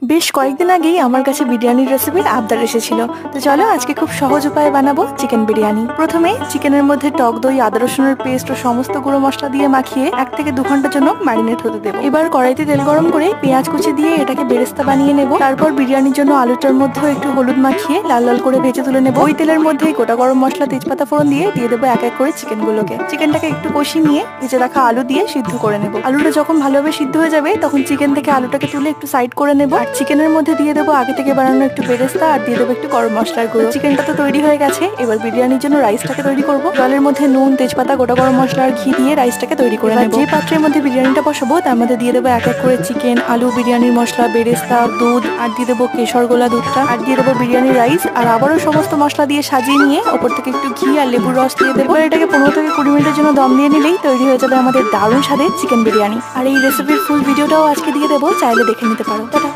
বেশ কয়েকদিন আগেই আমার কাছে বিরিয়ানির রেসিপির আবদার এসেছিল। তো চলো আজকে খুব সহজ উপায়ে বানাবো চিকেন বিরিয়ানি। প্রথমে চিকেনের মধ্যে টক দই, আদা রসুনের পেস্ট ও সমস্ত গুঁড়ো মশলা দিয়ে মাখিয়ে 1 থেকে 2 ঘন্টার জন্য ম্যারিনেট হতে দেবো। এবার কড়াইতে তেল গরম করে পেঁয়াজ কুচি দিয়ে এটাকে বেরেস্তা বানিয়ে নেব। তারপর বিরিয়ানির জন্য আলুটার মধ্যে একটু হলুদ মাখিয়ে লাল লাল করে ভেজে তুলে নেব। ওই তেলের মধ্যে গোটা গরম মশলা, তেজপাতা ফোড়ন দিয়ে দেবো এক এক করে চিকেনগুলোকে। চিকেনটাকে একটু কষিয়ে নিয়ে ভেজে রাখা আলু দিয়ে সিদ্ধ করে নেব। আলুটা যখন ভালোভাবে সিদ্ধ হয়ে যাবে তখন চিকেন থেকে আলুটাকে তুলে একটু সাইড করে নেব। আর চিকেনের মধ্যে দিয়ে দেবো আগে থেকে বানানো একটু বেরেস্তা আর দিয়ে দেবো একটু গরম মশলার গুঁড়ো। চিকেনটা তো তৈরি হয়ে গেছে, এবার বিরিয়ানির জন্য রাইসটাকে তৈরি করব। জলের মধ্যে নুন, তেজপাতা, গোটা গরম মশলা আর ঘি দিয়ে রাইসটাকে তৈরি করে নেব। যে পাত্রের মধ্যে বিরিয়ানিটা বসাবো তার মধ্যে দিয়ে দেবো এক এক করে চিকেন, আলু, বিরিয়ানির মশলা, বেরেস্তা, দুধ আর দিয়ে দেবো কেশর গোলা দুধটা আর দিয়ে দেবো বিরিয়ানির রাইস আর আবারও সমস্ত মশলা দিয়ে সাজিয়ে নিয়ে ওপর থেকে একটু ঘি আর লেবুর রস দিয়ে দেবো। এটাকে 15 থেকে 20 মিনিটের জন্য দম দিয়ে নিলেই তৈরি হয়ে যাবে আমাদের দারুণ স্বাদের চিকেন বিরিয়ানি। আর এই রেসিপির ফুল ভিডিওটাও আজকে দিয়ে দেবো, চাইলে দেখে নিতে পারো। টাটা।